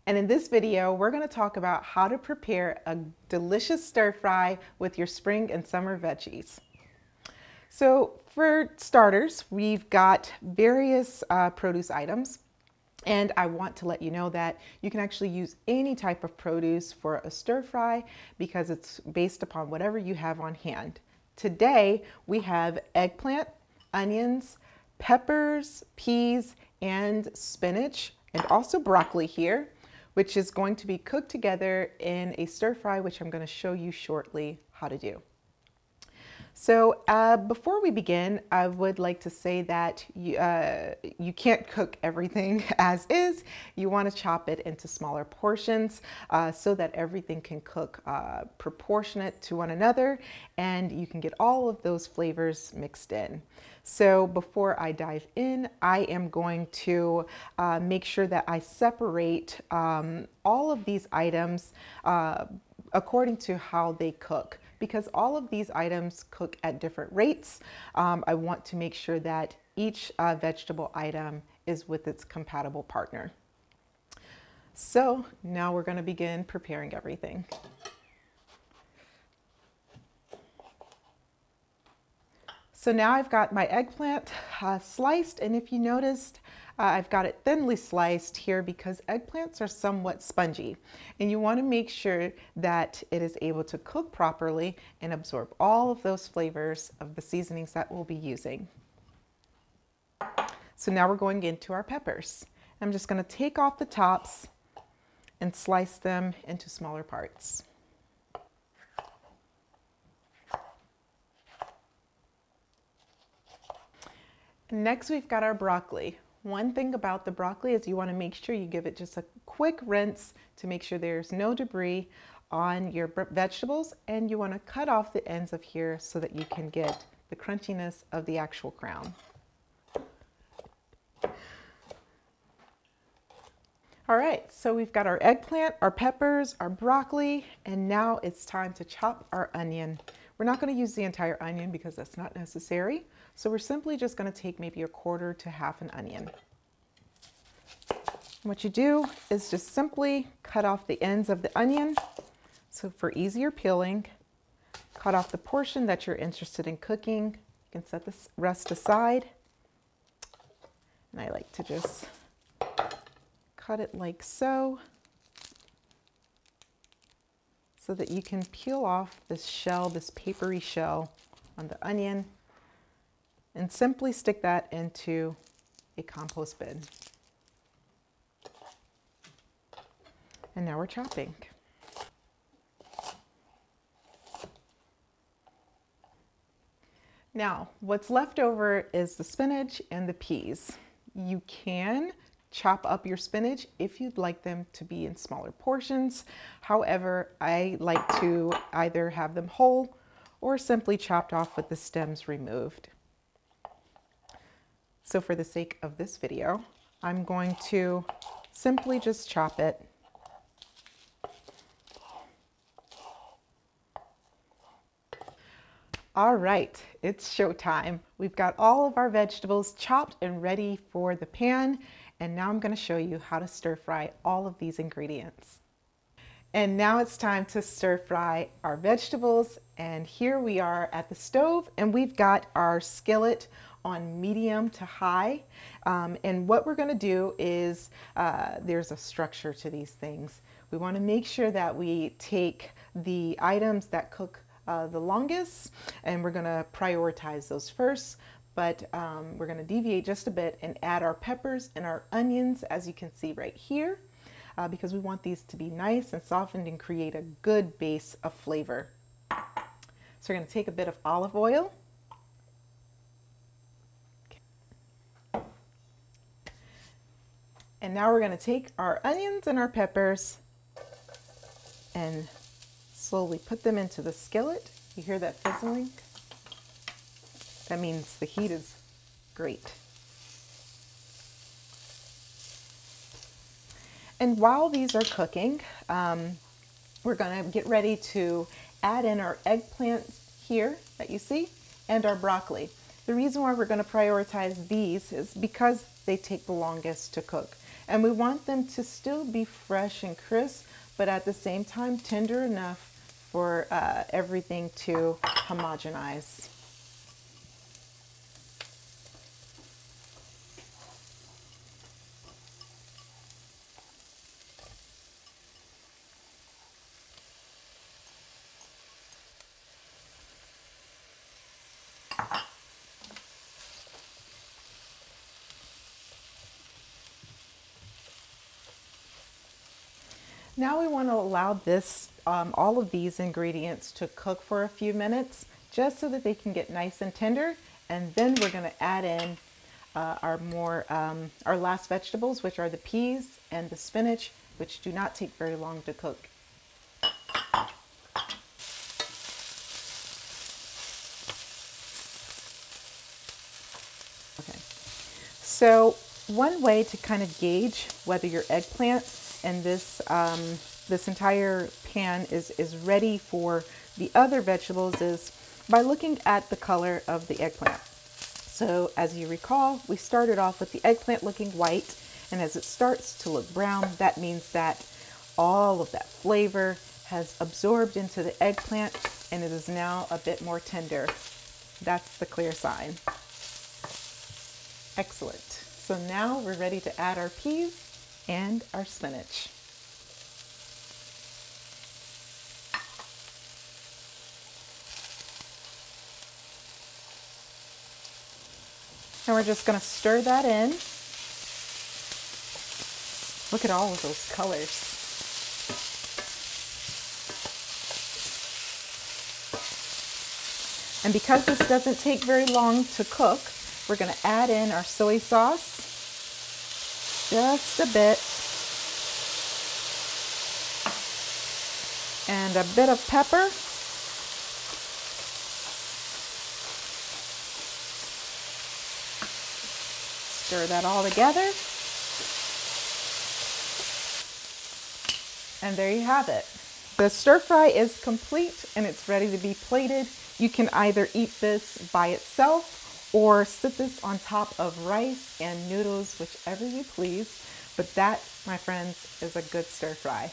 And in this video, we're going to talk about how to prepare a delicious stir fry with your spring and summer veggies. So for starters, we've got various produce items. And I want to let you know that you can actually use any type of produce for a stir fry because it's based upon whatever you have on hand. Today, we have eggplant, onions, peppers, peas, and spinach, and also broccoli here, which is going to be cooked together in a stir fry, which I'm going to show you shortly how to do. So before we begin, I would like to say that you can't cook everything as is. You want to chop it into smaller portions so that everything can cook proportionate to one another and you can get all of those flavors mixed in. So before I dive in, I am going to make sure that I separate all of these items according to how they cook, because all of these items cook at different rates. I want to make sure that each vegetable item is with its compatible partner. So now we're going to begin preparing everything. So now I've got my eggplant sliced, and if you noticed, I've got it thinly sliced here because eggplants are somewhat spongy, and you want to make sure that it is able to cook properly and absorb all of those flavors of the seasonings that we'll be using. So now we're going into our peppers. I'm just going to take off the tops and slice them into smaller parts. Next, we've got our broccoli. One thing about the broccoli is you want to make sure you give it just a quick rinse to make sure there's no debris on your vegetables, and you want to cut off the ends of here so that you can get the crunchiness of the actual crown. All right, so we've got our eggplant, our peppers, our broccoli, and now it's time to chop our onion. We're not going to use the entire onion because that's not necessary. So we're simply just going to take maybe 1/4 to half an onion. What you do is just simply cut off the ends of the onion. So for easier peeling, cut off the portion that you're interested in cooking. You can set the rest aside. And I like to just cut it like so that you can peel off this shell, this papery shell on the onion, and simply stick that into a compost bin. And now we're chopping. Now, what's left over is the spinach and the peas. You can chop up your spinach if you'd like them to be in smaller portions. However, I like to either have them whole or simply chopped off with the stems removed. So for the sake of this video, I'm going to simply just chop it. All right, it's showtime. We've got all of our vegetables chopped and ready for the pan. And now I'm going to show you how to stir fry all of these ingredients. And now it's time to stir fry our vegetables. And here we are at the stove, and we've got our skillet on medium to high. And what we're going to do is, there's a structure to these things. We want to make sure that we take the items that cook the longest, and we're going to prioritize those first. But we're going to deviate just a bit and add our peppers and our onions, as you can see right here, because we want these to be nice and softened and create a good base of flavor. So we're going to take a bit of olive oil. Okay. And now we're going to take our onions and our peppers and slowly put them into the skillet. You hear that fizzling? That means the heat is great. And while these are cooking, we're going to get ready to add in our eggplant here that you see and our broccoli. The reason why we're going to prioritize these is because they take the longest to cook. And we want them to still be fresh and crisp, but at the same time tender enough for everything to homogenize. Now we want to allow this, all of these ingredients to cook for a few minutes just so that they can get nice and tender. And then we're going to add in our last vegetables, which are the peas and the spinach, which do not take very long to cook. Okay, so one way to kind of gauge whether your eggplant and this entire pan is ready for the other vegetables is by looking at the color of the eggplant. So as you recall, we started off with the eggplant looking white, and as it starts to look brown, that means that all of that flavor has absorbed into the eggplant and it is now a bit more tender. That's the clear sign. Excellent. So now we're ready to add our peas and our spinach. And we're just going to stir that in. Look at all of those colors. And because this doesn't take very long to cook, we're going to add in our soy sauce. Just a bit. And a bit of pepper. Stir that all together. And there you have it. The stir fry is complete and it's ready to be plated. You can either eat this by itself or sit this on top of rice and noodles, whichever you please. But that, my friends, is a good stir fry.